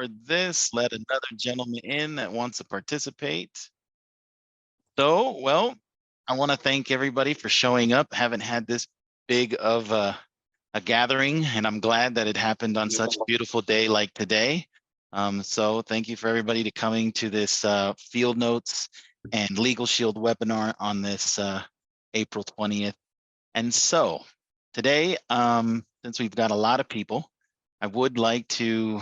for this. Let another gentleman in that wants to participate. So, well, I want to thank everybody for showing up. Haven't had this big of a gathering, and I'm glad that it happened on such a beautiful day like today. So thank you for everybody to coming to this Fieldnotes and LegalShield webinar on this April 20th. And so today, since we've got a lot of people, I would like to,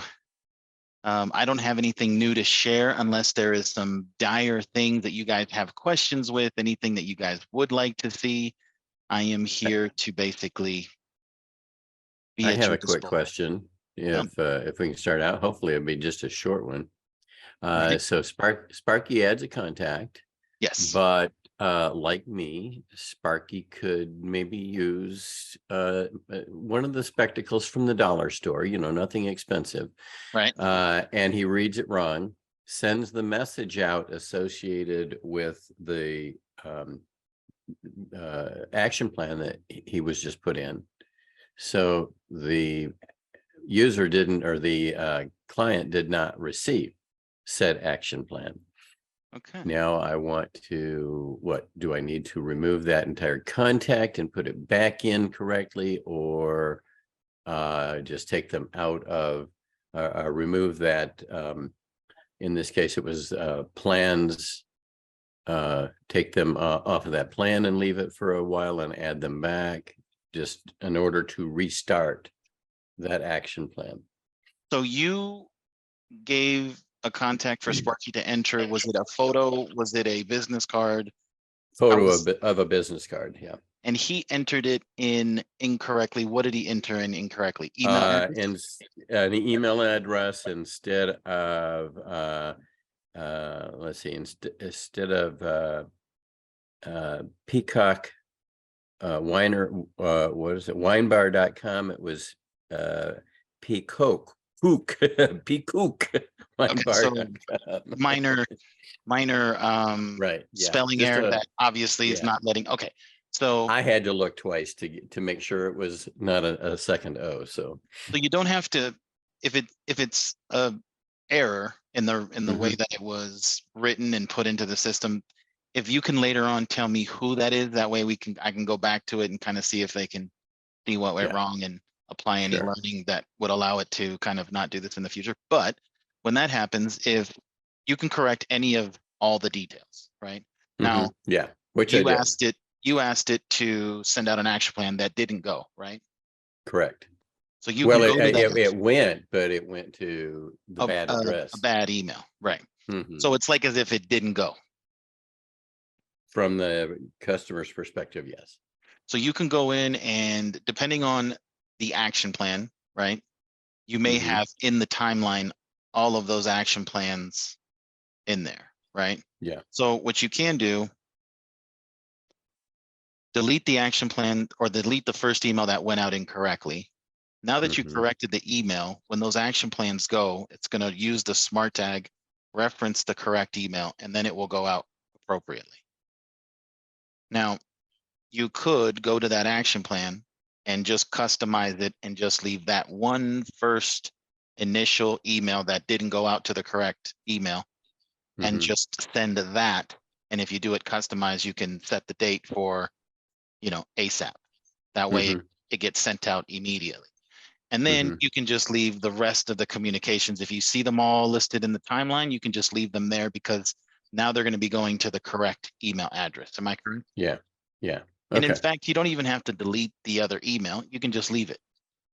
I don't have anything new to share unless there is some dire things that you guys have questions with, anything that you guys would like to see. I am here to basically be I at have your a quick disposal. question. If we can start out, hopefully it'll be just a short one. Right. So Sparky adds a contact. Yes. But like me, Sparky could maybe use one of the spectacles from the dollar store, nothing expensive. Right. And he reads it wrong, sends the message out associated with the action plan that he was just put in. So the user didn't, or the client did not receive said action plan. Okay. Now I want to, what do I need to remove that entire contact and put it back in correctly, or just take them out of, remove that? In this case, it was plans. Take them off of that plan and leave it for a while and add them back, just in order to restart that action plan. So you gave a contact for Sparky to enter. Was it a photo? Was it a business card? Photo of a business card, yeah. And he entered it in incorrectly. What did he enter in incorrectly? Email address? And an email address instead of let's see, instead of Peacock Winer, what is it, winebar.com, it was Peacock Okay, so minor right, yeah. spelling error that obviously is not letting. Okay, so I had to look twice to make sure it was not a second O. So you don't have to, if it's a error in the way that it was written and put into the system, if you can later on tell me who that is, that way I can go back to it and kind of see if they can see what went wrong and apply any learning that would allow it to kind of not do this in the future. But when that happens, if you can correct any of all the details, right? Now, which you asked it to send out an action plan that didn't go, right? Correct. So you can go to that. It went, but it went to the bad address. A bad email, right? So it's like as if it didn't go. From the customer's perspective, yes. So you can go in and depending on the action plan, right? You may have in the timeline all of those action plans in there, right? Yeah. So what you can do, delete the action plan or delete the first email that went out incorrectly. Now that you corrected the email, when those action plans go, it's going to use the smart tag, reference the correct email, and then it will go out appropriately. Now, you could go to that action plan and just customize it and just leave that one first initial email that didn't go out to the correct email and just send that. And if you do it customized, you can set the date for, ASAP. That way it gets sent out immediately. And then you can just leave the rest of the communications. If you see them all listed in the timeline, you can just leave them there because now they're going to be going to the correct email address. Am I correct? Yeah. Yeah. And in fact, you don't even have to delete the other email. You can just leave it.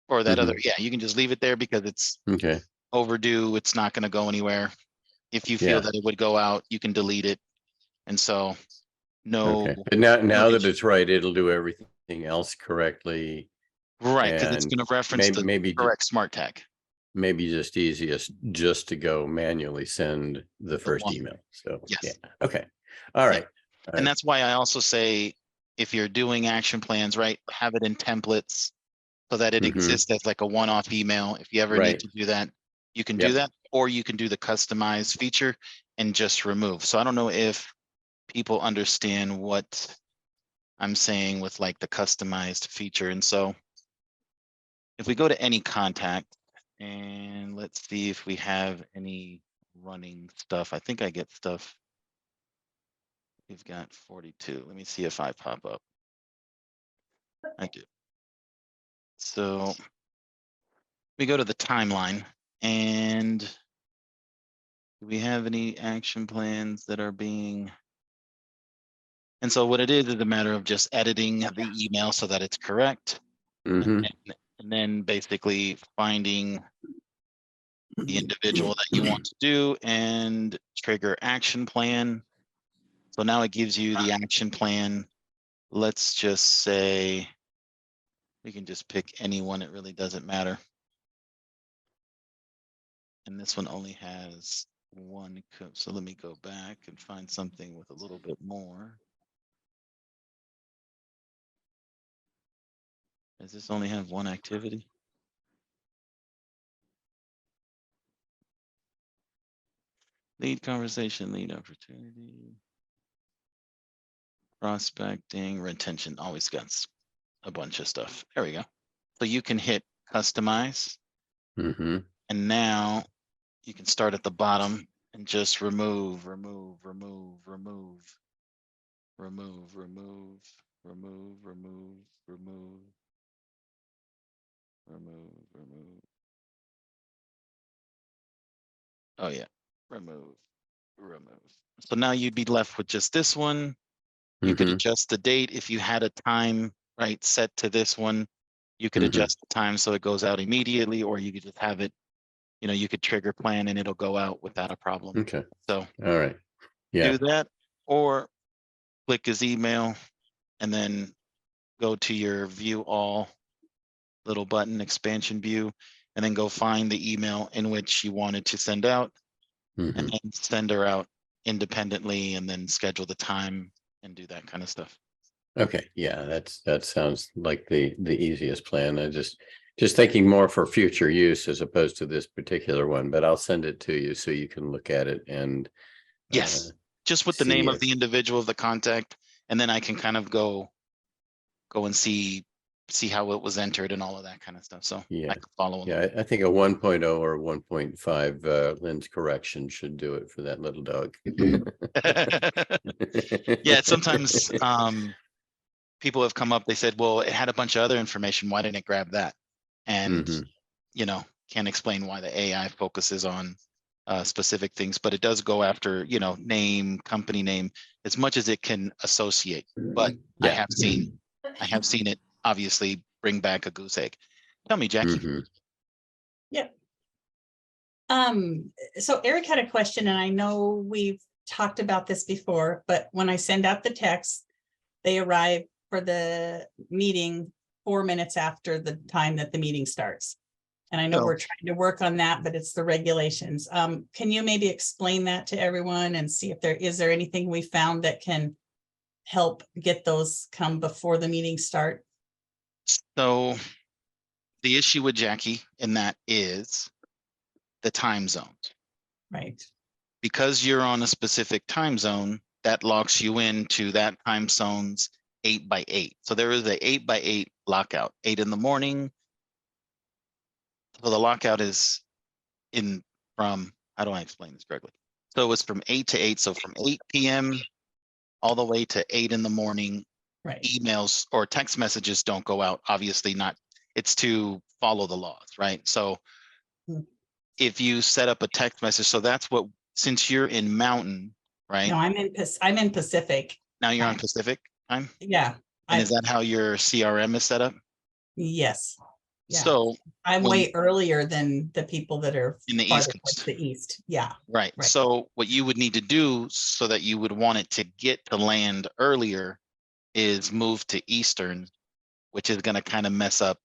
Or that other, you can just leave it there because it's overdue. It's not going to go anywhere. If you feel that it would go out, you can delete it. And so But now that it's right, it'll do everything else correctly. Right, because it's going to reference the correct smart tag. Maybe just easiest just to go manually send the first email. So okay. All right. And that's why I also say if you're doing action plans, right, have it in templates so that it exists as like a one-off email. If you ever need to do that, you can do that, or you can do the customized feature and just remove. So I don't know if people understand what I'm saying with like the customized feature. And so if we go to any contact And let's see if we have any running stuff. I think I get stuff. We've got 42. Let me see if I pop up. I do. So we go to the timeline, and do we have any action plans that are being? And so what it is a matter of just editing the email so that it's correct. Mm-hmm. And then basically finding the individual that you want to do and trigger action plan. So now it gives you the action plan. Let's just say we can just pick anyone. It really doesn't matter. And this one only has one. So let me go back and find something with a little bit more. Does this only have one activity? Lead conversation, lead opportunity, prospecting, retention, always got a bunch of stuff. There we go. So you can hit customize. Mm-hmm. And now you can start at the bottom and just remove. Oh yeah, remove. So now you'd be left with just this one. You could Mm-hmm. adjust the date if you had a time, right, set to this one. You could Mhm. adjust the time so it goes out immediately, or you could just have it, you could trigger plan and it'll go out without a problem. Okay. So All right. Yeah. do that, or click his email and then go to your view all little button, expansion view, and then go find the email in which you wanted to send out, and Mhm. then send her out independently, and then schedule the time and do that kind of stuff. Okay. Yeah, that sounds like the easiest plan. I just thinking more for future use as opposed to this particular one, but I'll send it to you so you can look at it and Yes, just with the see name of if the individual of the contact, and then I can kind of go and see how it was entered and all of that kind of stuff. So I yeah. can follow Yeah, along. I think a 1.0 or 1.5 lens correction should do it for that little dog. Yeah, sometimes people have come up, they said, well, it had a bunch of other information, why didn't it grab that? And Mhm. can't explain why the AI focuses on specific things, but it does go after name, company name, as much as it can associate. But I Yeah. have seen it obviously bring back a goose egg. Tell me, Jackie. Mhm. Yep. So Eric had a question, and I know we've talked about this before, but when I send out the text, they arrive for the meeting 4 minutes after the time that the meeting starts. And I know So- we're trying to work on that, but it's the regulations. Can you maybe explain that to everyone and see if there is anything we found that can help get those come before the meeting start? So the issue with Jackie in that is the time zone. Right. Because you're on a specific time zone, that locks you into that time zone's 8x8. So there is a 8x8 lockout, 8 in the morning. So the lockout is from, how do I explain this correctly? So it's from 8 to 8. So from 8 p.m. all the way to 8 in the morning, Right. emails or text messages don't go out. Obviously not, it's to follow the laws, right? So if you set up a text message, so that's what, since you're in Mountain, right? No, I'm in Pacific. Now you're on time. Pacific time? Yeah. And is that how your CRM is set up? Yes. Yeah. So I'm when- way earlier than the people that are in the farther East towards Coast. the east. Yeah. Right. Right. So what you would need to do so that you would want it to get to land earlier is move to Eastern, which is going to kind of mess up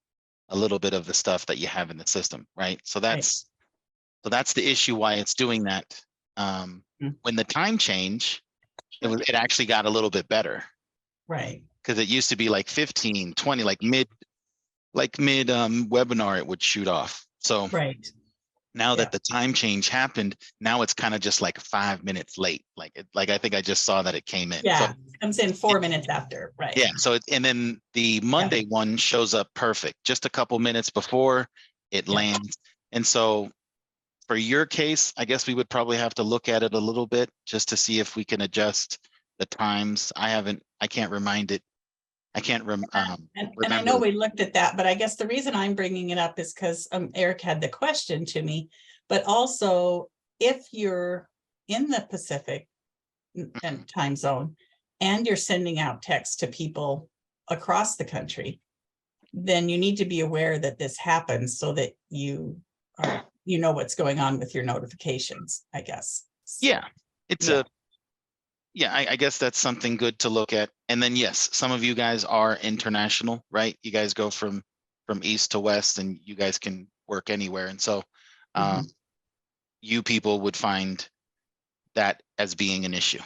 a little bit of the stuff that you have in the system, right? So that's the issue why it's doing that. When the time change, it actually got a little bit better. Right. Because it used to be like 15, 20, like mid webinar, it would shoot off. So Right. now Yeah. that the time change happened, now it's kind of just like 5 minutes late. Like I think I just saw that it came in. Yeah. So, Comes in 4 minutes after. Right. yeah. So and then the Monday one shows up perfect. Just a couple minutes before it Yeah. lands. And so for your case, I guess we would probably have to look at it a little bit just to see if we can adjust the times. I can't remind it. I can't And I remember. know we looked at that, but I guess the reason I'm bringing it up is because Eric had the question to me, but also if you're in the Pacific and time zone and you're sending out text to people across the country, then you need to be aware that this happens so that you know what's going on with your notifications, I guess. So, Yeah, it's yeah. I guess that's something good to look at. And then, yes, some of you guys are international, right? You guys go from east to west and you guys can work anywhere. And so you people would find that as being an issue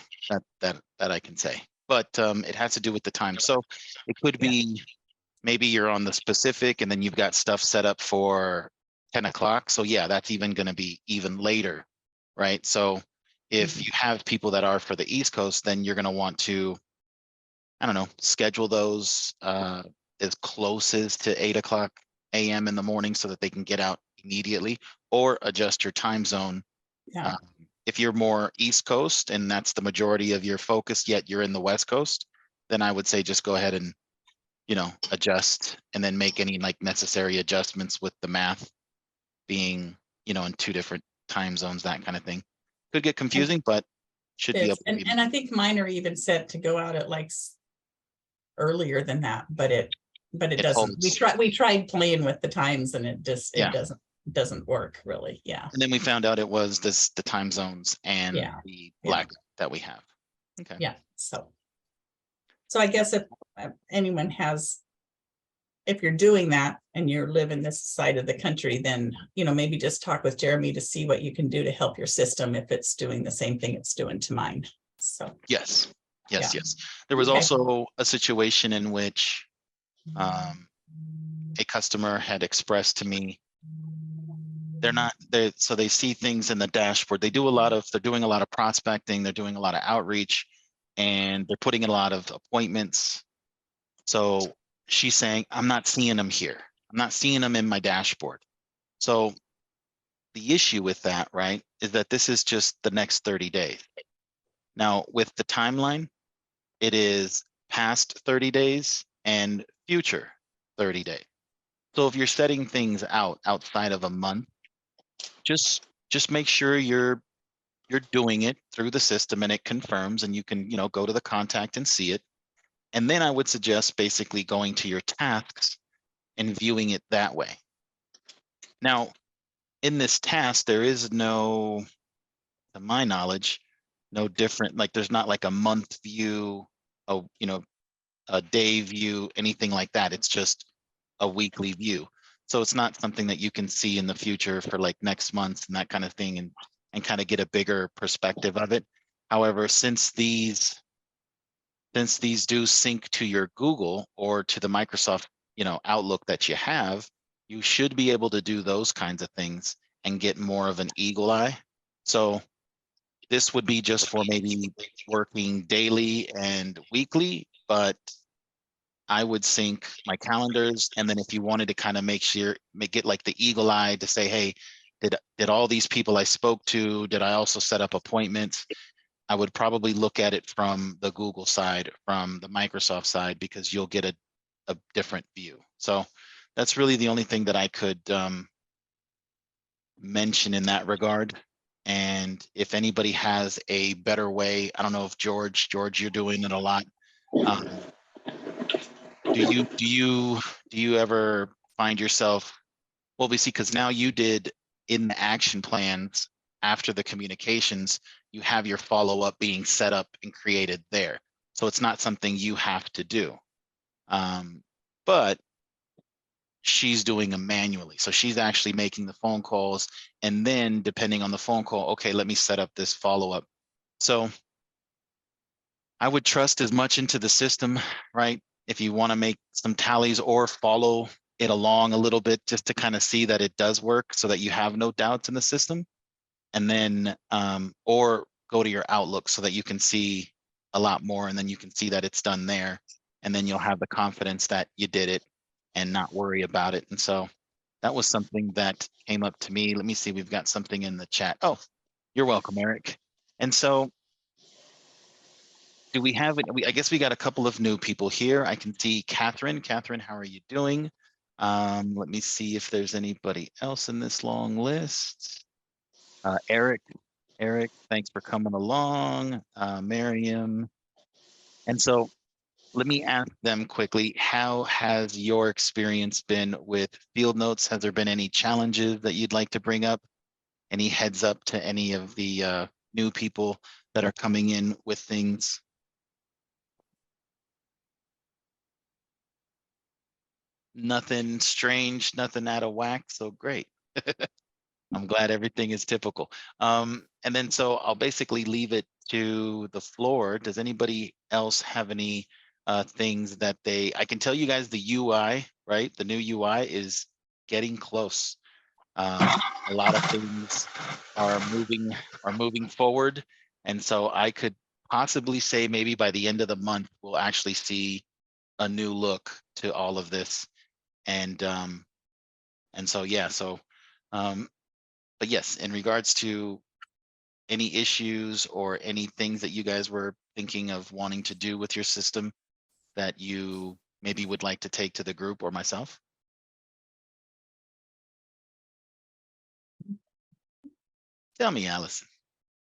that I can say, but it has to do with the time. So it could be maybe you're on the Pacific and then you've got stuff set up for 10 o'clock. So yeah, that's even going to be even later, right? So if you have people that are for the East Coast, then you're going to want to, I don't know, schedule those as close as to 8 o'clock a.m. in the morning so that they can get out immediately, or adjust your time zone. Yeah. If you're more East Coast and that's the majority of your focus, yet you're in the West Coast, then I would say just go ahead and, adjust and then make any like necessary adjustments with the math being, in 2 different time zones, that kind of thing. Could get confusing, but should be able to be. And I think mine are even set to go out at like earlier than that, but it doesn't. We tried playing with the times and it doesn't work really. Yeah. And then we found out it was the time zones and the black that we have. Okay. Yeah. So I guess if anyone has, if you're doing that and you're living this side of the country, then, maybe just talk with Jeremy to see what you can do to help your system if it's doing the same thing it's doing to mine. So yes. There was also a situation in which a customer had expressed to me so they see things in the dashboard. They're doing a lot of prospecting, they're doing a lot of outreach, and they're putting in a lot of appointments. So she's saying, I'm not seeing them here. I'm not seeing them in my dashboard. So the issue with that, right, is that this is just the next 30 days. Now with the timeline, it is past 30 days and future 30 days. So if you're setting things outside of a month, just make sure you're doing it through the system and it confirms, and you can, go to the contact and see it. And then I would suggest basically going to your tasks and viewing it that way. Now, in this task, there is no, to my knowledge, no different, like there's not like a month view, a day view, anything like that. It's just a weekly view. So it's not something that you can see in the future for like next month and that kind of thing, and kind of get a bigger perspective of it. However, since these do sync to your Google or to the Microsoft, Outlook that you have, you should be able to do those kinds of things and get more of an eagle eye. So this would be just for maybe working daily and weekly, but I would sync my calendars. And then if you wanted to kind of get like the eagle eye to say, hey, did all these people I spoke to, did I also set up appointments? I would probably look at it from the Google side, from the Microsoft side, because you'll get a different view. So that's really the only thing that I could mention in that regard. And if anybody has a better way, I don't know if George, you're doing it a lot. Do you ever find yourself, well, we see, because now you did in the action plans after the communications, you have your follow-up being set up and created there. So it's not something you have to do. But she's doing them manually. So she's actually making the phone calls, and then depending on the phone call, okay, let me set up this follow-up. So I would trust as much into the system, right? If you want to make some tallies or follow it along a little bit, just to kind of see that it does work so that you have no doubts in the system. And then, or go to your Outlook so that you can see a lot more, and then you can see that it's done there. And then you'll have the confidence that you did it and not worry about it. And so that was something that came up to me. Let me see, we've got something in the chat. Oh, you're welcome, Eric. And so do we have it? I guess we got a couple of new people here. I can see Catherine. Catherine, how are you doing? Let me see if there's anybody else in this long list. Eric, thanks for coming along. Miriam. And so let me ask them quickly, how has your experience been with Fieldnotes? Has there been any challenges that you'd like to bring up? Any heads up to any of the new people that are coming in with things? Nothing strange, nothing out of whack, so great. I'm glad everything is typical. And then so I'll basically leave it to the floor. Does anybody else have any things that I can tell you guys the UI, right? The new UI is getting close. A lot of things are moving forward. And so I could possibly say maybe by the end of the month, we'll actually see a new look to all of this. And so yeah, so but yes, in regards to any issues or any things that you guys were thinking of wanting to do with your system that you maybe would like to take to the group or myself? Tell me, Allison.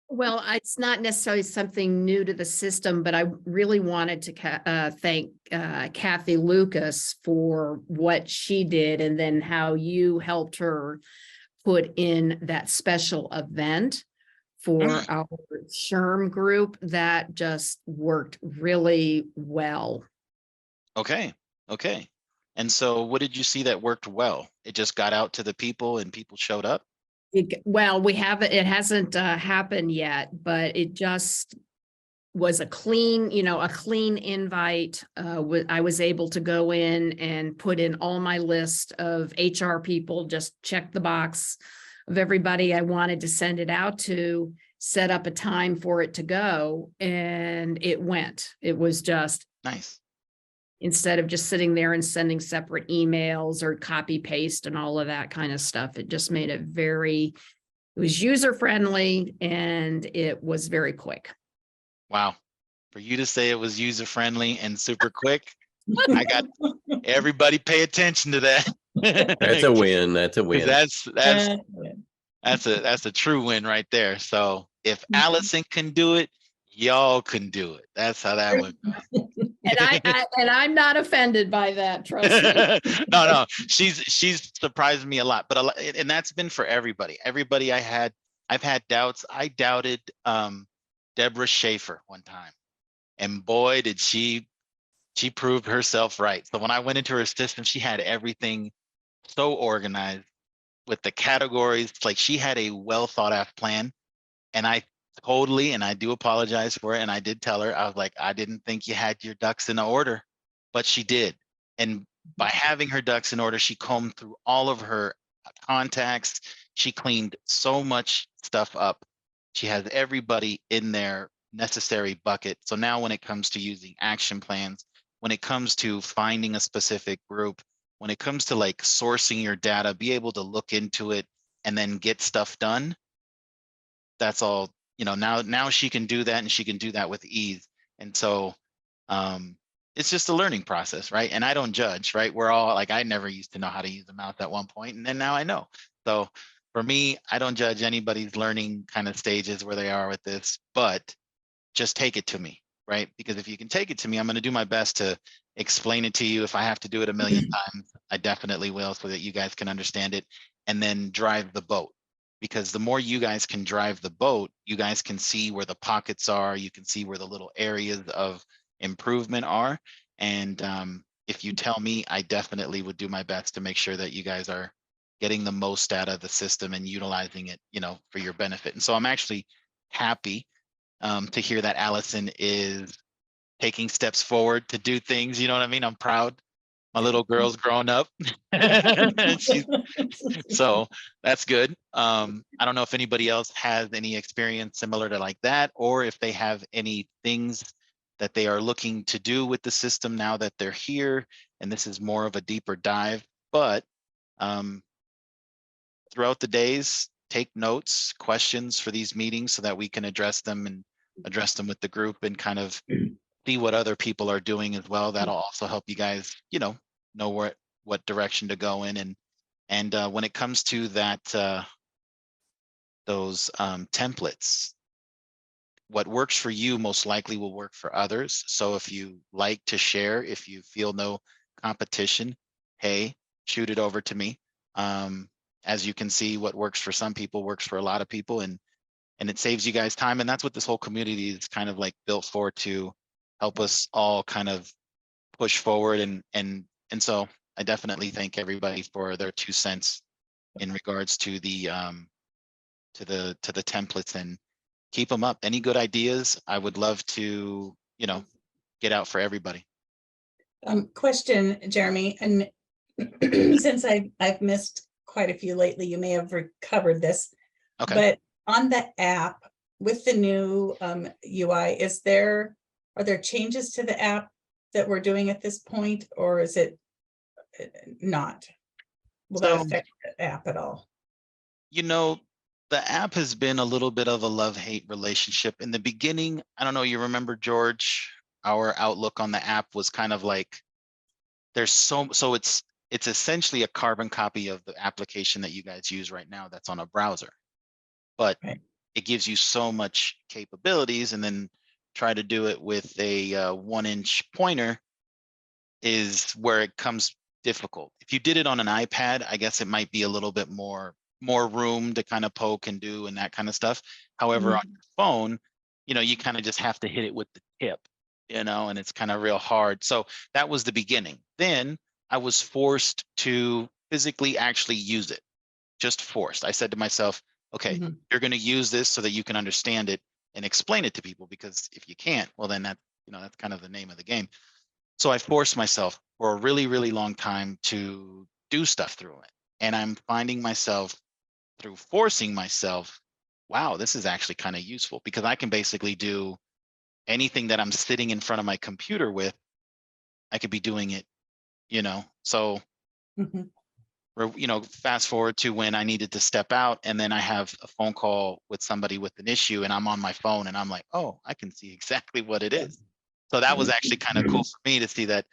Well, it's not necessarily something new to the system, but I really wanted to thank Kathy Lucas for what she did and then how you helped her put in that special event for our SHRM group. That just worked really well. Okay. And so what did you see that worked well? It just got out to the people and people showed up? Well, it hasn't happened yet, but it just was a clean invite. I was able to go in and put in all my list of HR people, just check the box of everybody I wanted to send it out to, set up a time for it to go, and it went. It was just nice. Instead of just sitting there and sending separate emails or copy paste and all of that kind of stuff, it just made it it was user friendly and it was very quick. Wow. For you to say it was user friendly and super quick, I got everybody pay attention to that. That's a win. That's a win. That's a true win right there. So if Allison can do it, y'all can do it. That's how that would go. And I'm not offended by that, trust me. No, she's surprised me a lot, but and that's been for everybody. Everybody I've had doubts. I doubted Deborah Schaefer one time, and boy, did she proved herself right. So when I went into her system, she had everything so organized with the categories. Like, she had a well thought out plan, and I do apologize for it. And I did tell her, I was like, I didn't think you had your ducks in order, but she did. And by having her ducks in order, she combed through all of her contacts. She cleaned so much stuff up. She has everybody in their necessary bucket. So now when it comes to using action plans, when it comes to finding a specific group, when it comes to like sourcing your data, be able to look into it and then get stuff done, that's all. Now she can do that, and she can do that with ease. And so it's just a learning process, right? And I don't judge, right? We're all like, I never used to know how to use a mouse at one point, and then now I know. So for me, I don't judge anybody's learning kind of stages where they are with this, but just take it to me, right? Because if you can take it to me, I'm going to do my best to explain it to you. If I have to do it a million times, I definitely will, so that you guys can understand it, and then drive the boat. Because the more you guys can drive the boat, you guys can see where the pockets are. You can see where the little areas of improvement are. And if you tell me, I definitely would do my best to make sure that you guys are getting the most out of the system and utilizing it, for your benefit. And so I'm actually happy to hear that Allison is taking steps forward to do things. You know what I mean? I'm proud. My little girl's grown up. So that's good. I don't know if anybody else has any experience similar to like that, or if they have any things that they are looking to do with the system now that they're here, and this is more of a deeper dive. But throughout the days, take notes, questions for these meetings so that we can address them with the group and kind of see what other people are doing as well. That'll also help you guys, know what direction to go in. And when it comes to that, those templates, what works for you most likely will work for others. So if you like to share, if you feel no competition, hey, shoot it over to me. As you can see, what works for some people works for a lot of people, and it saves you guys time. And that's what this whole community is kind of like built for, to help us all kind of push forward. And so I definitely thank everybody for their 2 cents in regards to the templates, and keep them up. Any good ideas, I would love to, get out for everybody. Question, Jeremy, and since I've missed quite a few lately, you may have recovered this. Okay. But on the app with the new UI, are there changes to the app that we're doing at this point, or is it not? Will that affect the app at all? The app has been a little bit of a love-hate relationship. In the beginning, I don't know, you remember, George, our outlook on the app was kind of like, so it's essentially a carbon copy of the application that you guys use right now that's on a browser. But Right. It gives you so much capabilities, and then try to do it with a 1-inch pointer is where it comes difficult. If you did it on an iPad, I guess it might be a little bit more room to kind of poke and do and that kind of stuff. However, on your phone, you kind of just have to hit it with the tip, and it's kind of real hard. So that was the beginning. Then I was forced to physically actually use it, just forced. I said to myself, okay, you're going to use this so that you can understand it and explain it to people, because if you can't, well, then that's kind of the name of the game. So I forced myself for a really, really long time to do stuff through it. And I'm finding myself, through forcing myself, wow, this is actually kind of useful, because I can basically do anything that I'm sitting in front of my computer with. I could be doing it, so fast forward to when I needed to step out, and then I have a phone call with somebody with an issue, and I'm on my phone, and I'm like, oh, I can see exactly what it is. So that was actually kind of cool for me to see that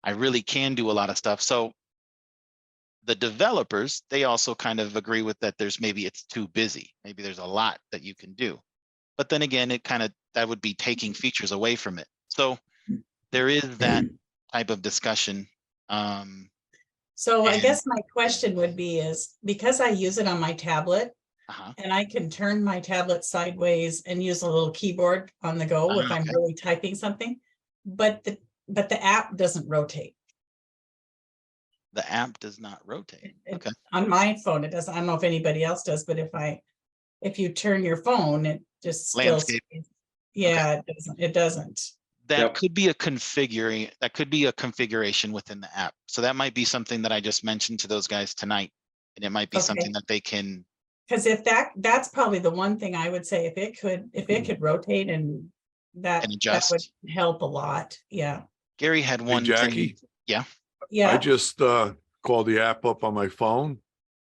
I really can do a lot of stuff. So the developers, they also kind of agree with that. It's too busy. Maybe there's a lot that you can do. But then again, that would be taking features away from it. So there is that type of discussion. So I guess my question would be is, because I use it on my tablet, and I can turn my tablet sideways and use a little keyboard on the go if I'm really typing something, but the app doesn't rotate. The app does not rotate. Okay. On my phone, it doesn't. I don't know if anybody else does, but if you turn your phone, it just still Landscape. Yeah, it doesn't. That could be a configuration within the app. So that might be something that I just mentioned to those guys tonight. And it might be something that they can. Because if that's probably the one thing I would say, if it could rotate, and that would help a lot. Yeah. Gary had one. Hey, Jackie. Yeah. Yeah. I just called the app up on my phone.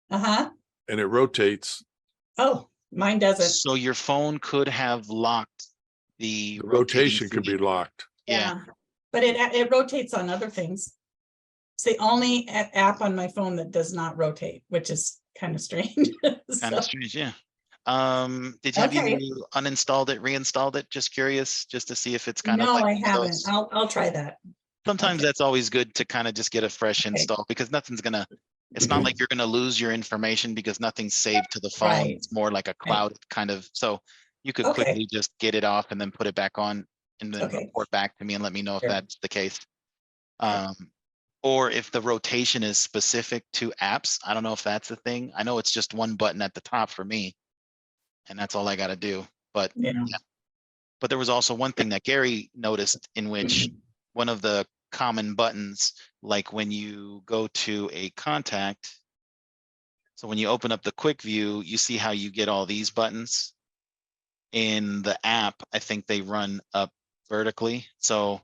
And it rotates. Oh, mine doesn't. So your phone could have locked the rotation could be locked. Yeah. But it rotates on other things. It's the only app on my phone that does not rotate, which is kind of strange. Kind of strange, yeah. Have you uninstalled it, reinstalled it? Just curious, just to see if it's kind of. No, I haven't. I'll try that. Sometimes that's always good to kind of just get a fresh install, because it's not like you're gonna lose your information, because nothing's saved to the phone. Right. It's more like a cloud kind of, so you could quickly just get it off and then put it back on, and then report back to me and let me know if that's the case. Or if the rotation is specific to apps. I don't know if that's the thing. I know it's just one button at the top for me, and that's all I got to do. But but there was also one thing that Gary noticed, in which one of the common buttons, like when you go to a contact, so when you open up the quick view, you see how you get all these buttons in the app. I think they run up vertically. So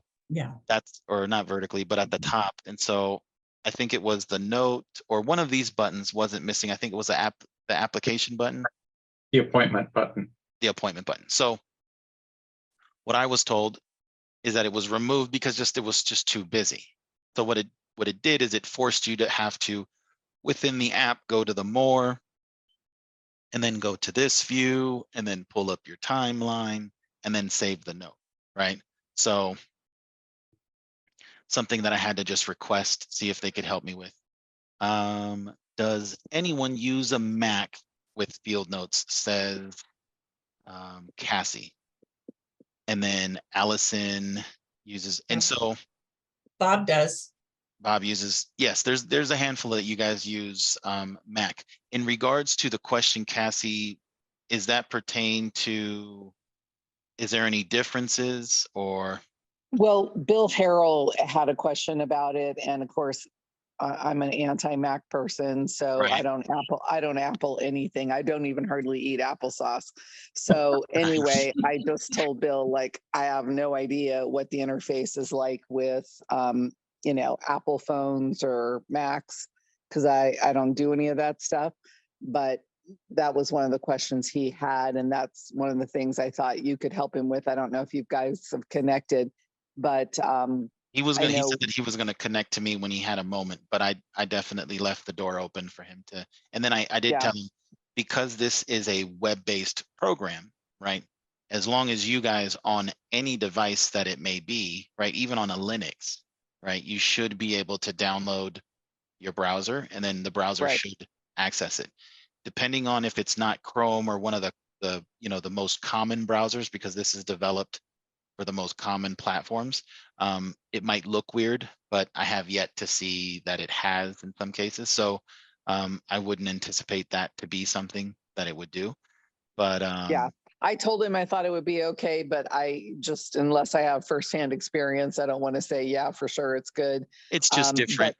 that's, or not vertically, but at the top. And so I think it was the note, or one of these buttons wasn't missing. I think it was the app the application button, The appointment button. the appointment button. So what I was told is that it was removed because it was just too busy. So what it did is it forced you to have to, within the app, go to the more, and then go to this view, and then pull up your timeline, and then save the note, right? So something that I had to just request, see if they could help me with. Does anyone use a Mac with Fieldnotes? Says Cassie. And then Allison uses, and so Bob does. Bob uses, yes, there's a handful that you guys use Mac. In regards to the question, Cassie, is that pertain to, is there any differences or? Well, Bill Harrell had a question about it, and of course, I'm an anti-Mac person, so Right. I don't Apple anything. I don't even hardly eat applesauce. So anyway, I just told Bill, like, I have no idea what the interface is like with, Apple phones or Macs, because I don't do any of that stuff. But that was one of the questions he had, and that's one of the things I thought you could help him with. I don't know if you guys have connected, but He said I know- that he was gonna connect to me when he had a moment, but I definitely left the door open for him to, and then I did Yeah. tell him, because this is a web-based program, right? As long as you guys on any device that it may be, right, even on a Linux, right, you should be able to download your browser, and then the browser Right. should access it. Depending on if it's not Chrome or one of the most common browsers, because this is developed for the most common platforms, it might look weird, but I have yet to see that it has in some cases. So I wouldn't anticipate that to be something that it would do. But Yeah, I told him I thought it would be okay, but I just, unless I have firsthand experience, I don't want to say, yeah, for sure, it's good. it's just but different.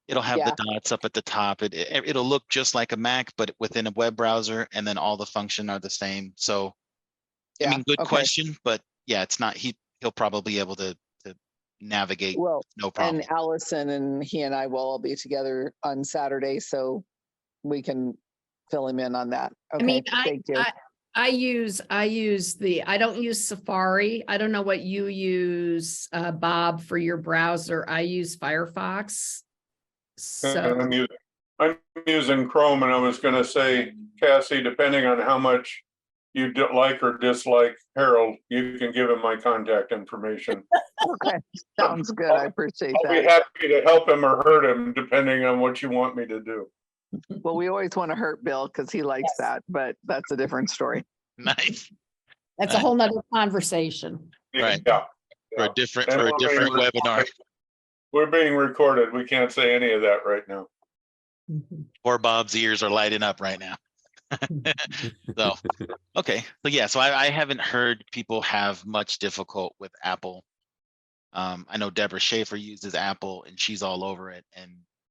It'll have yeah. the dots up at the top. It'll look just like a Mac, but within a web browser, and then all the function are the same. So I Yeah, mean, good okay. question, but yeah, it's not, he'll probably be able to navigate, Well, no problem. and Allison and he and I will all be together on Saturday, so we can fill him in on that. I Okay, mean, thank you. I don't use Safari. I don't know what you use, Bob, for your browser. I use Firefox. So, I'm using Chrome, and I was gonna say, Cassie, depending on how much you like or dislike Harold, you can give him my contact information. Okay, sounds good. I appreciate I'll be that. happy to help him or hurt him, depending on what you want me to do. Well, we always want to hurt Bill because he likes Yes. that, but that's a different story. Nice. that's a whole nother conversation. Right. Yeah. For a different And webinar. We're being recorded. We can't say any of that right now. Poor Bob's ears are lighting up right now. So, okay. So yeah, so I haven't heard people have much difficult with Apple. I know Deborah Schaefer uses Apple and she's all over it, and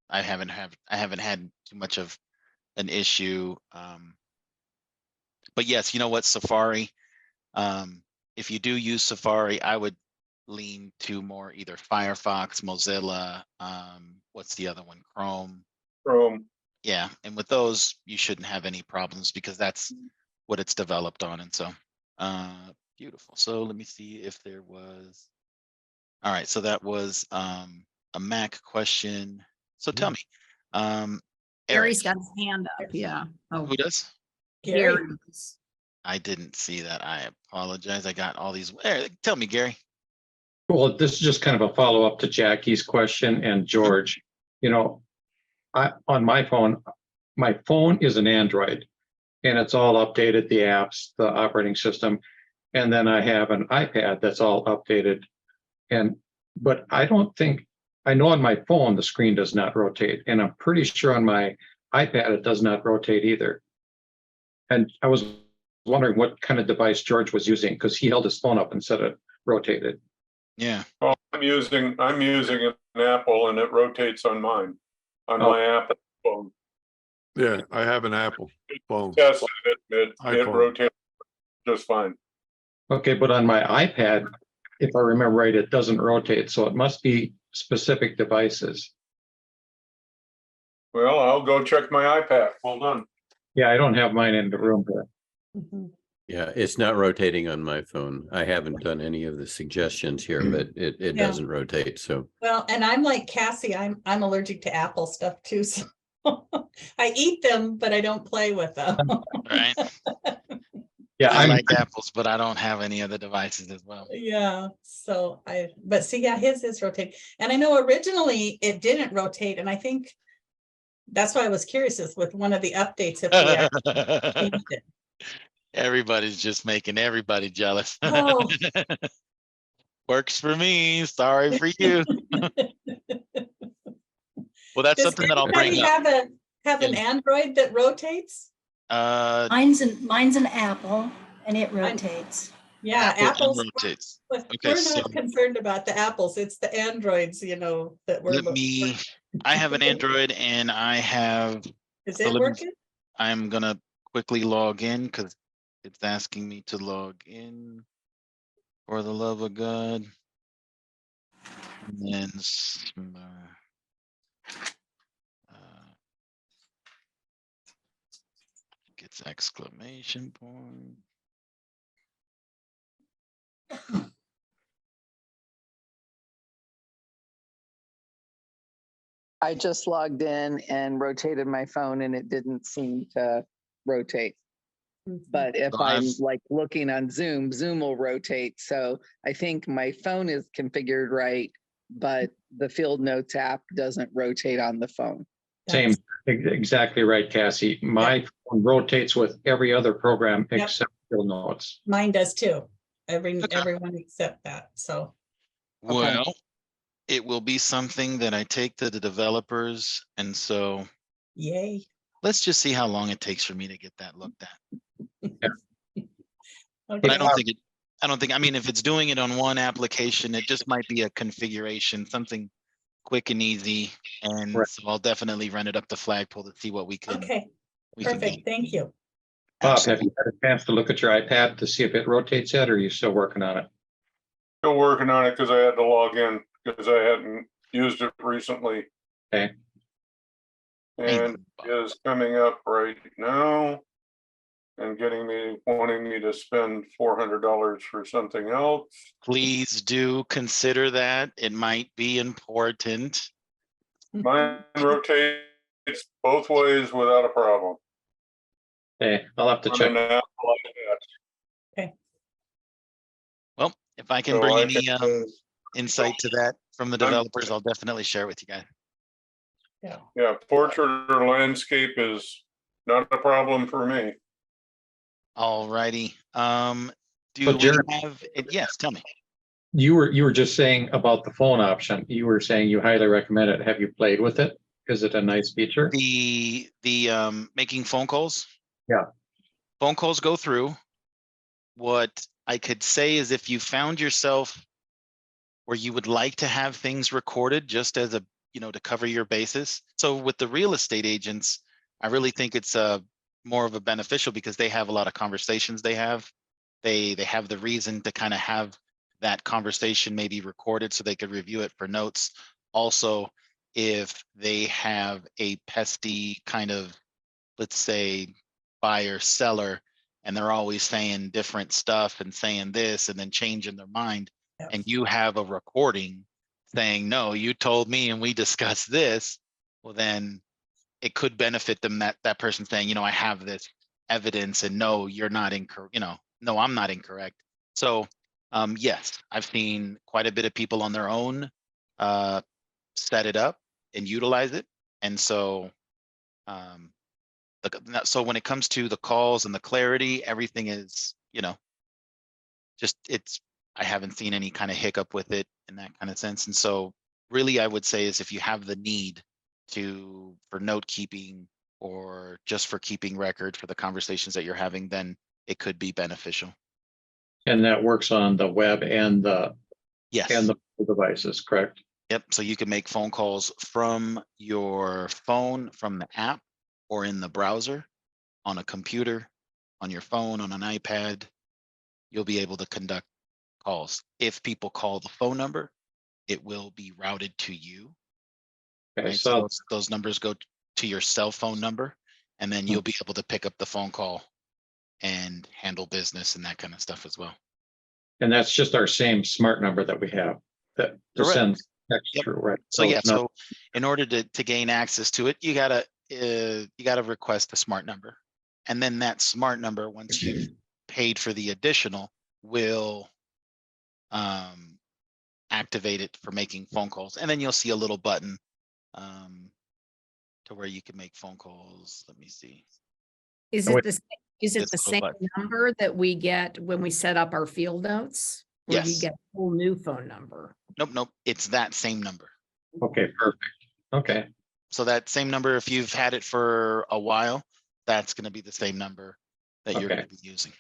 I haven't had too much of an issue. But yes, you know what, Safari, if you do use Safari, I would lean to more either Firefox, Mozilla, what's the other one, Chrome. Yeah, and with those, you shouldn't have any problems because that's what it's developed on. And so, beautiful. So let me see if there was, all right, so that was a Mac question. So tell me, Eric, Gary's got his hand up, yeah. Oh, who does? Gary. Gary's. I didn't see that. I apologize. I got all these. Tell me, Gary. Well, this is just kind of a follow-up to Jackie's question and George. You know, on my phone is an Android, and it's all updated, the apps, the operating system. And then I have an iPad that's all updated. But I know on my phone, the screen does not rotate. And I'm pretty sure on my iPad, it does not rotate either. And I was wondering what kind of device George was using, because he held his phone up and said it rotated. Yeah. Well, I'm using an Apple, and it rotates on mine, on Oh. my Apple phone. Yeah, I have an Apple phone. Yes, it iPhone. rotates just fine. Okay, but on my iPad, if I remember right, it doesn't rotate, so it must be specific devices. Well, I'll go check my iPad. Hold on. Yeah, I don't have mine in the room here. Mhm. Yeah, it's not rotating on my phone. I haven't done any of the suggestions here, but it Yeah. doesn't rotate, so. Well, and I'm like Cassie, I'm allergic to apple stuff too, so I eat them, but I don't play with them. Right. Yeah, I I'm, like apples, but I don't have any other devices as well. Yeah, so but see, yeah, his is rotate. And I know originally it didn't rotate, and I think that's why I was curious is with one of the updates if we actually changed it. Everybody's just making everybody jealous. Oh. Works for me. Sorry for you. Well, that's Does something that I'll bring anybody up. have an Android that rotates? Mine's an Apple and it rotates. Yeah, Apple apples. rotates. Okay, We're so not concerned about the apples. It's the Androids, that we're. I have an Android and I have, Is so it working? I'm gonna quickly log in because it's asking me to log in. For the love of God. And then gets exclamation point. I just logged in and rotated my phone and it didn't seem to rotate. But if So I'm I've- like looking on Zoom, Zoom will rotate. So I think my phone is configured right, but the Fieldnotes app doesn't rotate on the phone. same, exactly right, Cassie. My phone rotates with every other program Yep. except Fieldnotes. Mine does too. Okay. Everyone except that, so. Okay. Well, it will be something that I take to the developers. And so Yay. let's just see how long it takes for me to get that looked at. But Okay. I don't think, I mean, if it's doing it on one application, it just might be a configuration, something quick and easy. And Right. so I'll definitely run it up the flagpole to see what we can. Okay, we can perfect. get. Thank you. Bob, have you had a chance to look at your iPad to see if it rotates yet, or are you still working on it? Still working on it because I had to log in because I hadn't used it recently. Okay. And it is coming up right now and wanting me to spend $400 for something else. Please do consider that. It might be important. Mine rotates both ways without a problem. Okay, I'll have to On check. an app like that. Well, if I can So bring I any can- insight to that from the developers, I'll definitely share with you guys. Yeah, portrait or landscape is not a problem for me. All righty. Do But we Jared- have, yes, tell me. You were just saying about the phone option. You were saying you highly recommend it. Have you played with it? Is it a nice feature? The making phone calls. Yeah. Phone calls go through. What I could say is if you found yourself where you would like to have things recorded just as a, to cover your bases. So with the real estate agents, I really think it's more of a beneficial because they have a lot of conversations they have. They have the reason to kind of have that conversation maybe recorded so they could review it for notes. Also, if they have a pesky kind of, let's say, buyer seller, and they're always saying different stuff and saying this and then changing their mind, and you have a recording saying, no, you told me and we discussed this, well, then it could benefit them that person saying, I have this evidence and no, you're not incorrect, no, I'm not incorrect. So yes, I've seen quite a bit of people on their own set it up and utilize it. And so so when it comes to the calls and the clarity, everything is, just I haven't seen any kind of hiccup with it in that kind of sense. And so really I would say is if you have the need for note keeping or just for keeping record for the conversations that you're having, then it could be beneficial. And that works on the web and the Yes. devices, correct? Yep. So you can make phone calls from your phone, from the app, or in the browser, on a computer, on your phone, on an iPad. You'll be able to conduct calls. If people call the phone number, it will be routed to you. Okay, Right? so So those numbers go to your cell phone number. and then you'll be able to pick up the phone call and handle business and that kind of stuff as well. And that's just our same smart number that we have that to Correct. send text Yep. through, right? So yeah, no- so in order to gain access to it, you gotta request a smart number, and then that smart number, once you've paid for the additional, will activate it for making phone calls, and then you'll see a little button to where you can make phone calls. Let me see. Is Oh, it is it This the little same button. number that we get when we set up our field notes? Or do you Yes. get a whole new phone number? Nope. It's that same number. Okay, perfect. Okay, So that same number, if you've had it for a while, that's going to be the same number that you're going Okay. to be using.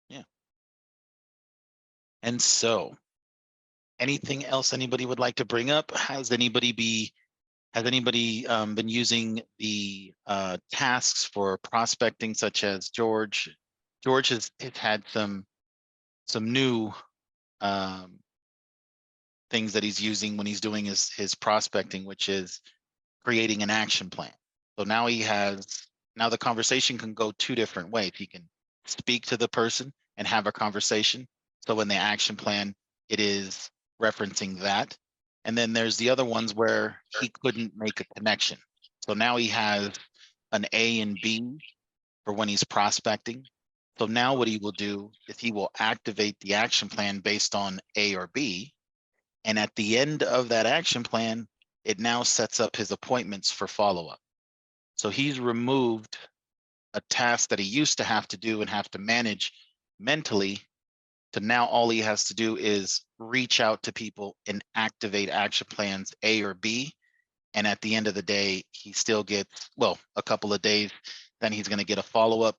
Yeah. And so, anything else anybody would like to bring up? Has anybody been using the tasks for prospecting, such as George? George has had some new things that he's using when he's doing his prospecting, which is creating an action plan. So now the conversation can go two different ways. He can speak to the person and have a conversation. So in the action plan, it is referencing that. And then there's the other ones where he couldn't make a connection. So now he has an A and B for when he's prospecting. So now what he will do is he will activate the action plan based on A or B. And at the end of that action plan, it now sets up his appointments for follow-up. So he's removed a task that he used to have to do and have to manage mentally, to now all he has to do is reach out to people and activate action plans A or B. And at the end of the day, he still gets, well, a couple of days, then he's going to get a follow-up.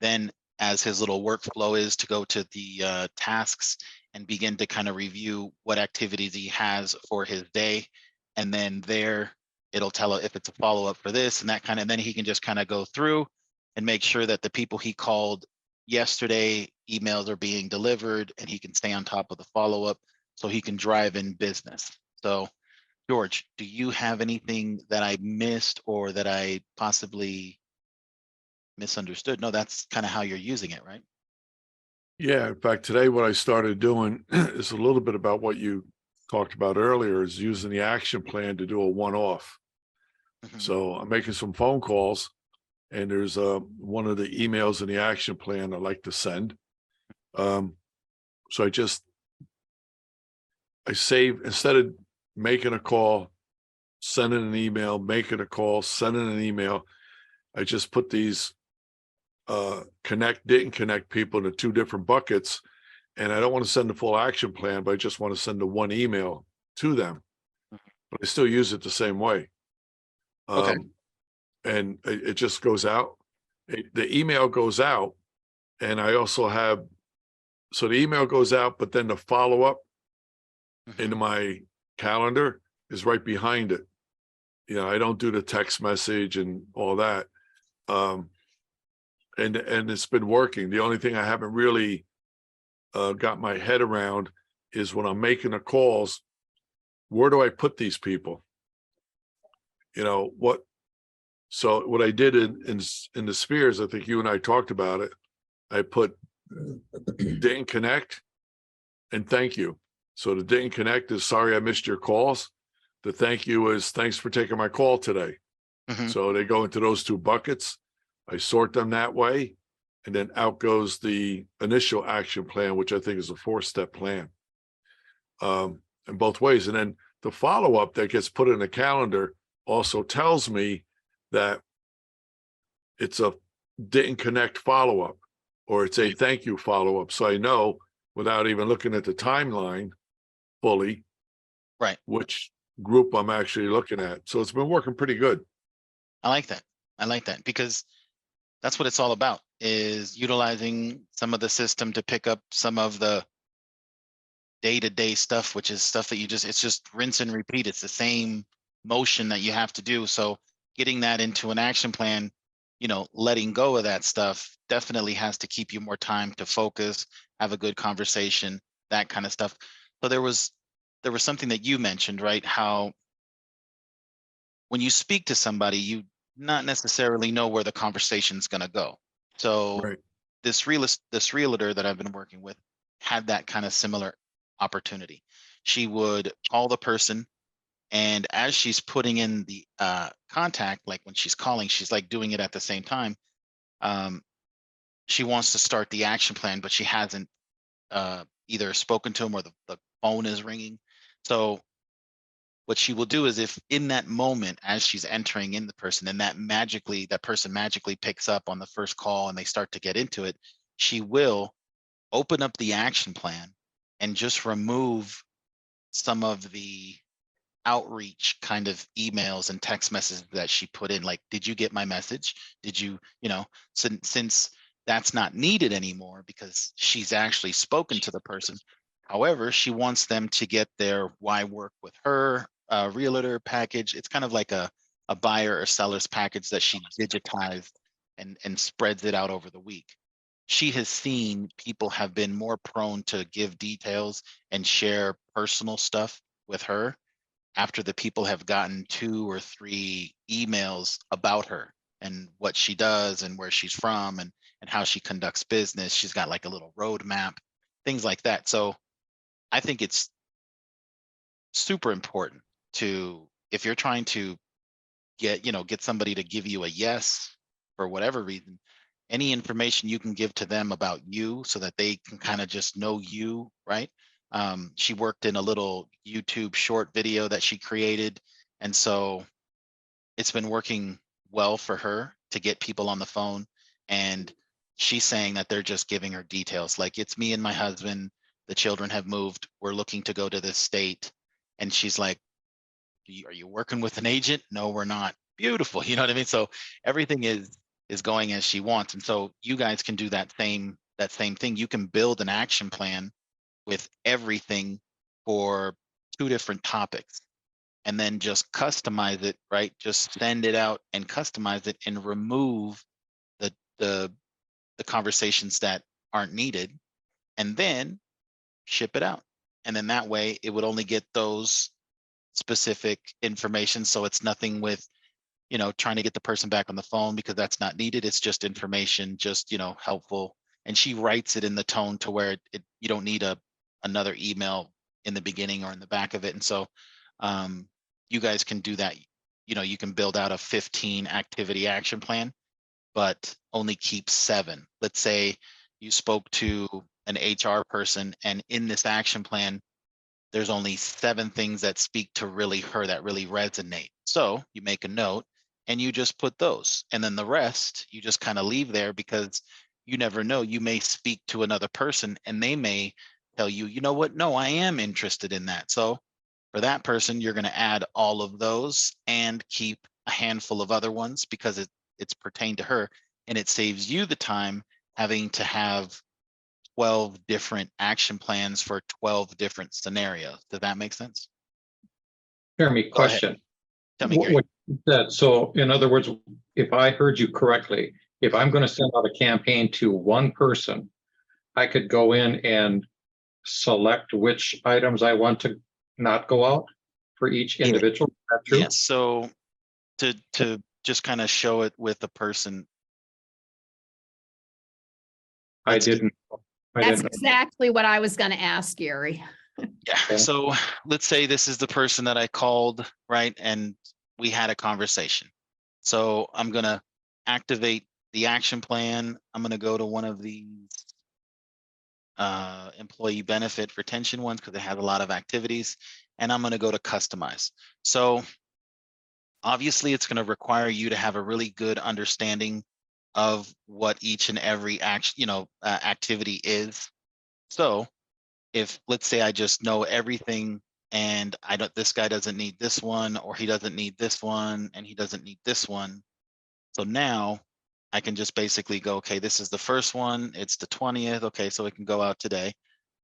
Then as his little workflow is to go to the tasks and begin to kind of review what activities he has for his day. And then there, it'll tell if it's a follow-up for this and that kind of, then he can just kind of go through and make sure that the people he called yesterday, emails are being delivered, and he can stay on top of the follow-up so he can drive in business. So George, do you have anything that I missed or that I possibly misunderstood? No, that's kind of how you're using it, right? Yeah, in fact, today what I started doing is a little bit about what you talked about earlier, is using the action plan to do a one-off. Mhm. So I'm making some phone calls, and there's one of the emails in the action plan I like to send. So I save, instead of making a call, sending an email, making a call, sending an email, I just put these didn't connect people into two different buckets. And I don't want to send the full action plan, but I just want to send the one email to them. But I still use it the same way. Okay. And it just goes out. The email goes out, and I also have, so the email goes out, but then the follow-up into my calendar is right behind it. You know, I don't do the text message and all that. And it's been working. The only thing I haven't really got my head around is when I'm making the calls, where do I put these people? You know, so what I did in the spheres, I think you and I talked about it. I put didn't connect and thank you. So the didn't connect is sorry I missed your calls. The thank you is thanks for taking my call today. Mhm. So they go into those two buckets. I sort them that way. And then out goes the initial action plan, which I think is a 4-step plan. In both ways. And then the follow-up that gets put in the calendar also tells me that it's a didn't connect follow-up, or it's a thank you follow-up. So I know without even looking at the timeline fully, Right. which group I'm actually looking at. So it's been working pretty good. I like that. I like that because that's what it's all about, is utilizing some of the system to pick up some of the day-to-day stuff, which is stuff that it's just rinse and repeat. It's the same motion that you have to do. So getting that into an action plan, you know, letting go of that stuff definitely has to keep you more time to focus, have a good conversation, that kind of stuff. So there was something that you mentioned, right? How when you speak to somebody, not necessarily know where the conversation's going to go. So Right. this realtor that I've been working with had that kind of similar opportunity. She would call the person, and as she's putting in the contact, like when she's calling, she's like doing it at the same time. She wants to start the action plan, but she hasn't either spoken to him or the phone is ringing. So what she will do is, if in that moment, as she's entering in the person, and that person magically picks up on the first call and they start to get into it, she will open up the action plan and just remove some of the outreach kind of emails and text messages that she put in, like, did you get my message? Did you, since that's not needed anymore because she's actually spoken to the person. However, she wants them to get their why work with her realtor package. It's kind of like a buyer or seller's package that she digitized and spreads it out over the week. She has seen people have been more prone to give details and share personal stuff with her after the people have gotten 2 or 3 emails about her and what she does and where she's from and how she conducts business. She's got like a little roadmap, things like that. So I think it's super important to, if you're trying to get somebody to give you a yes for whatever reason, any information you can give to them about you so that they can kind of just know you, right? She worked in a little YouTube short video that she created. And so it's been working well for her to get people on the phone. And she's saying that they're just giving her details. Like, it's me and my husband, the children have moved, we're looking to go to this state. And she's like, are you working with an agent? No, we're not. Beautiful. You know what I mean? So everything is going as she wants. And so you guys can do that same thing. You can build an action plan with everything for 2 different topics, and then just customize it, right? Just send it out and customize it and remove the conversations that aren't needed, and then ship it out. And then that way it would only get those specific information. So it's nothing with, trying to get the person back on the phone because that's not needed. It's just information, just, helpful. And she writes it in the tone to where you don't need another email in the beginning or in the back of it. And so you guys can do that. You can build out a 15 activity action plan, but only keep 7. Let's say you spoke to an HR person, and in this action plan, there's only 7 things that speak to really her, that really resonate. So you make a note and you just put those, and then the rest you just kind of leave there, because you never know, you may speak to another person and they may tell you, you know what, no, I am interested in that. So for that person, you're going to add all of those and keep a handful of other ones because it's pertained to her, and it saves you the time having to have 12 different action plans for 12 different scenarios. Does that make sense? Jeremy, Go ahead. question. Tell me, Gary. What you said, so in other words, if I heard you correctly, if I'm going to send out a campaign to one person, I could go in and select which items I want to not go out for each Yeah. individual. Is that true? Yes. So to just kind of show it with the person. I let's see. didn't. That's exactly what I was going to ask, Gary. Yeah. Okay. So let's say this is the person that I called, right? And we had a conversation. So I'm going to activate the action plan. I'm going to go to one of these employee benefit retention ones because they have a lot of activities, and I'm going to go to customize. So obviously it's going to require you to have a really good understanding of what each and every activity is. So if, let's say, I just know everything and this guy doesn't need this one, or he doesn't need this one, and he doesn't need this one. So now I can just basically go, okay, this is the first one. It's the 20th. Okay, so it can go out today.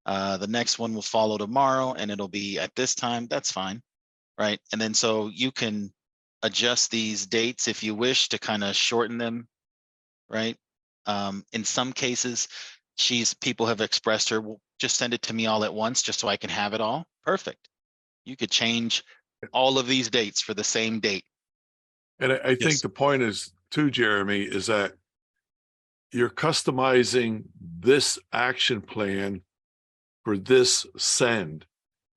The next one will follow tomorrow and it'll be at this time. That's fine, right? And then so you can adjust these dates if you wish to kind of shorten them, right? In some cases, people have expressed her, well, just send it to me all at once just so I can have it all. Perfect. You could change all of these dates for the same date. And I think Yes. the point is too, Jeremy, is that you're customizing this action plan for this send.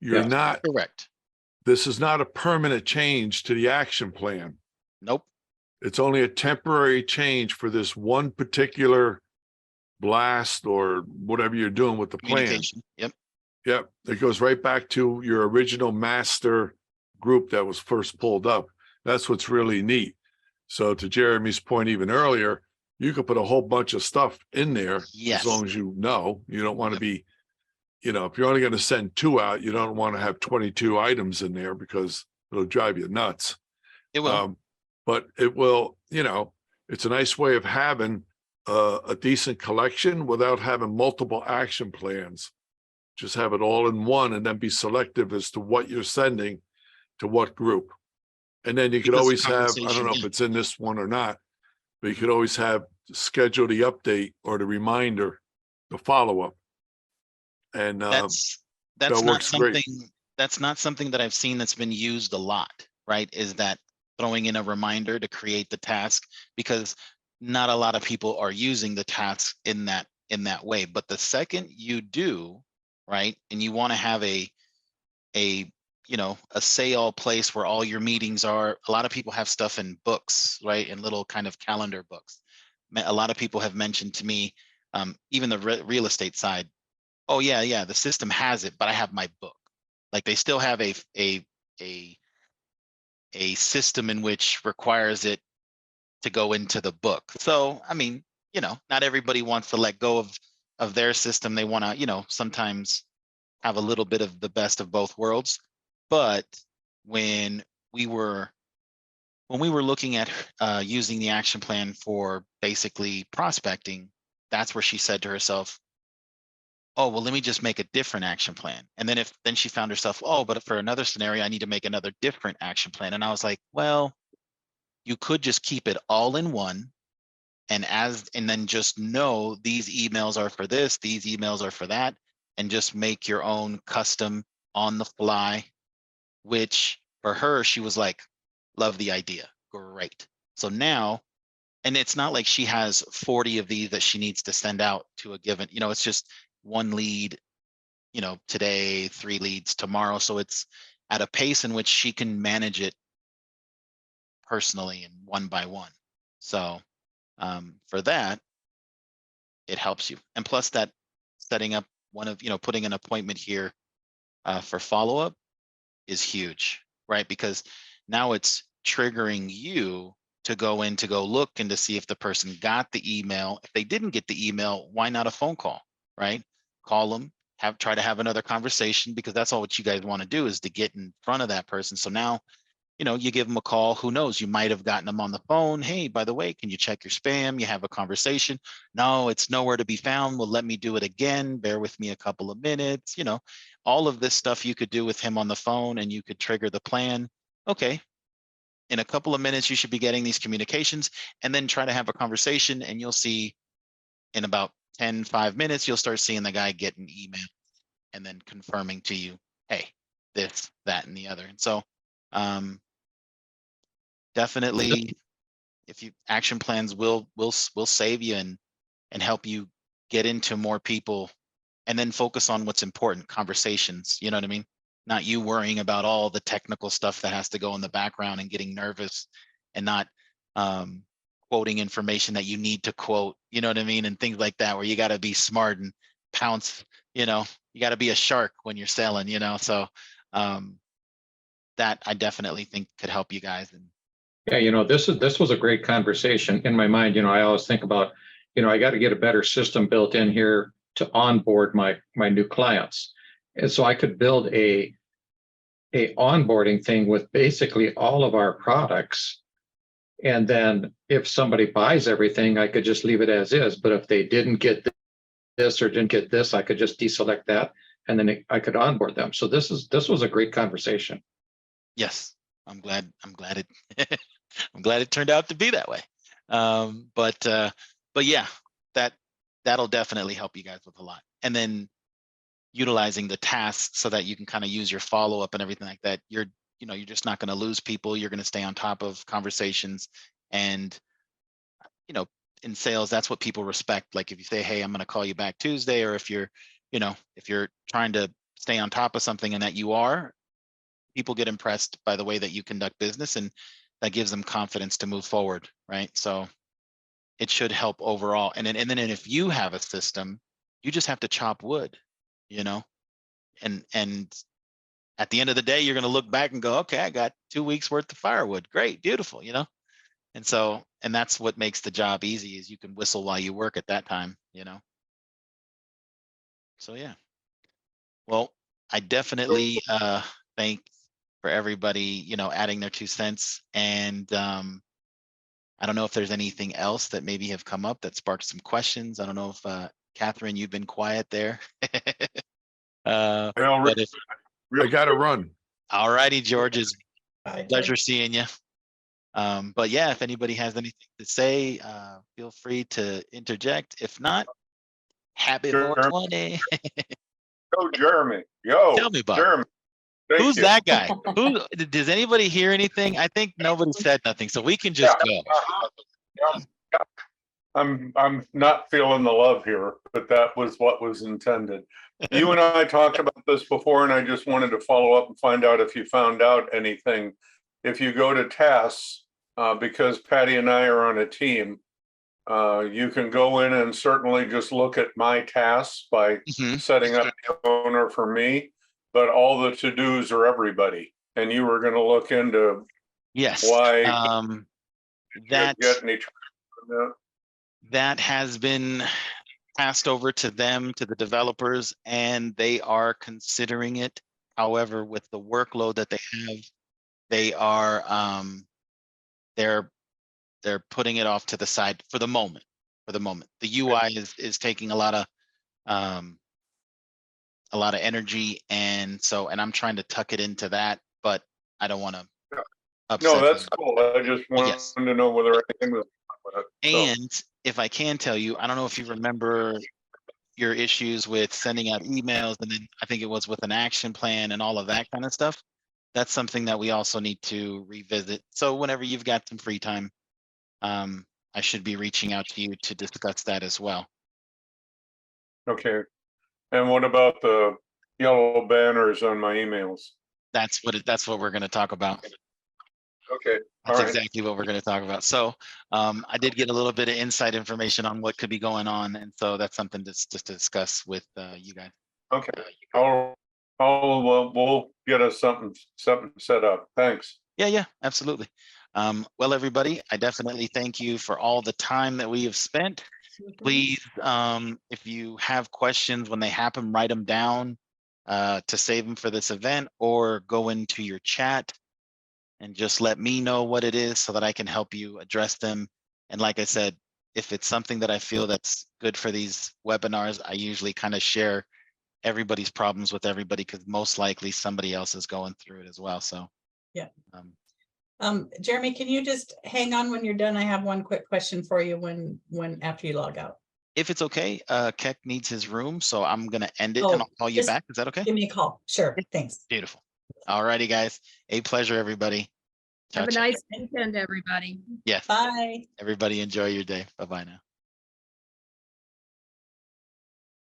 You're Yeah. not, Correct. this is not a permanent change to the action plan. Nope. It's only a temporary change for this one particular blast or whatever you're doing with the plan. Communication. Yep. Yep, it goes right back to your original master group that was first pulled up. That's what's really neat. So to Jeremy's point even earlier, you could put a whole bunch of stuff in there Yes. as long as you don't want to Yep. be, if you're only going to send 2 out, you don't want to have 22 items in there because it'll drive you nuts. It will. But it will, it's a nice way of having a decent collection without having multiple action plans. Just have it all in one and then be selective as to what you're sending to what group. And then you could Because always have, I don't conversation, know if yeah. it's in this one or not, but you could always have schedule the update or the reminder, the follow-up. And That's that not works great. something, that's not something that I've seen that's been used a lot, right? Is that throwing in a reminder to create the task, because not a lot of people are using the task in that way. But the second you do, right, and you want to have a say all place where all your meetings are. A lot of people have stuff in books, right, in little kind of calendar books. A lot of people have mentioned to me, even the real estate side, oh yeah, the system has it, but I have my book. Like they still have a system in which requires it to go into the book. So I mean, not everybody wants to let go of their system. They want to, sometimes have a little bit of the best of both worlds. But when we were looking at using the action plan for basically prospecting, that's where she said to herself, oh, well, let me just make a different action plan. And then she found herself, oh, but for another scenario, I need to make another different action plan. And I was like, well, you could just keep it all in one. And then just know these emails are for this, these emails are for that, and just make your own custom on the fly, which for her, she was like, love the idea. Great. So now, and it's not like she has 40 of these that she needs to send out to a given, it's just one lead, today, 3 leads tomorrow. So it's at a pace in which she can manage it personally and one by one. So for that, it helps you. And plus that setting up putting an appointment here for follow-up is huge, right? Because now it's triggering you to go look and to see if the person got the email. If they didn't get the email, why not a phone call, right? Call them, try to have another conversation, because that's all what you guys want to do is to get in front of that person. So now, you give them a call. Who knows? You might have gotten them on the phone. Hey, by the way, can you check your spam? You have a conversation. No, it's nowhere to be found. Well, let me do it again. Bear with me a couple of minutes. All of this stuff you could do with him on the phone, and you could trigger the plan. Okay. In a couple of minutes, you should be getting these communications, and then try to have a conversation, and you'll see in about 5 minutes, you'll start seeing the guy get an email and then confirming to you, hey, this, that, and the other. And so definitely, if you action plans will save you and help you get into more people, and then focus on what's important, conversations. You know what I mean? Not you worrying about all the technical stuff that has to go in the background and getting nervous and not quoting information that you need to quote, you know what I mean? And things like that, where you got to be smart and pounce, you got to be a shark when you're selling, so that I definitely think could help you guys. And Yeah, this was a great conversation. In my mind, I always think about, I got to get a better system built in here to onboard my new clients. And so I could build a onboarding thing with basically all of our products. And then if somebody buys everything, I could just leave it as is. But if they didn't get this or didn't get this, I could just deselect that, and then I could onboard them. So this was a great conversation. yes, I'm glad it I'm glad it turned out to be that way. But yeah, that'll definitely help you guys with a lot. And then utilizing the tasks so that you can kind of use your follow-up and everything like that. You're you're just not going to lose people. You're going to stay on top of conversations. And, in sales, that's what people respect. Like if you say, hey, I'm going to call you back Tuesday, or if you're trying to stay on top of something and that you are, people get impressed by the way that you conduct business, and that gives them confidence to move forward. Right. So it should help overall. And then if you have a system, you just have to chop wood, and at the end of the day, you're going to look back and go, okay, I got 2 weeks worth of firewood. Great, beautiful, and that's what makes the job easy, is you can whistle while you work at that time, So yeah. Well, I definitely thank for everybody, adding their 2 cents. And I don't know if there's anything else that maybe have come up that sparked some questions. I don't know if Catherine, you've been quiet there. Well, But if, I gotta run. all righty, George, it's Bye, pleasure George. seeing you. But yeah, if anybody has anything to say, feel free to interject. If not, happy Sure. 420. Yo, Jeremy. Yo, Tell me, Bob. Jeremy. Thank Who's you. that guy? Does anybody hear anything? I think nobody said nothing, so we can just go. Yeah. I'm not feeling the love here, but that was what was intended. You and I talked about this before, and I just wanted to follow up and find out if you found out anything. If you go to tasks, because Patty and I are on a team, you can go in and certainly just look at my tasks by Mhm. setting up the owner for me, but all the to-dos are everybody. And you were going to look into Yes. why That get any. that has been passed over to them, to the developers, and they are considering it. However, with the workload that they have, they are they're putting it off to the side for the moment. The UI is taking a lot of energy, and I'm trying to tuck it into that, but I don't want to upset No, that's them. cool. I just wanted Yes. to know whether anything was wrong with it. So, And if I can tell you, I don't know if you remember your issues with sending out emails, and then I think it was with an action plan and all of that kind of stuff. That's something that we also need to revisit. So whenever you've got some free time, I should be reaching out to you to discuss that as well. okay. And what about the yellow banners on my emails? That's what we're going to talk about. Okay. That's All right. exactly what we're going to talk about. So I did get a little bit of inside information on what could be going on, and so that's something to just discuss with you guys. Okay. We'll get us something set up. Thanks. Yeah, absolutely. Well, everybody, I definitely thank you for all the time that we have spent. Please, if you have questions when they happen, write them down to save them for this event, or go into your chat and just let me know what it is so that I can help you address them. And like I said, if it's something that I feel that's good for these webinars, I usually kind of share everybody's problems with everybody, because most likely somebody else is going through it as well. So yeah. Jeremy, can you just hang on when you're done? I have one quick question for you when after you log out. If it's okay, Keck needs his room, so I'm gonna end it Oh, and I'll call you just back. Is that okay? Give me a call. Sure. Thanks. Beautiful. All righty, guys. A pleasure, everybody. Have a Ciao, ciao. nice weekend, everybody. Yes. Bye. Everybody enjoy your day. Bye-bye now.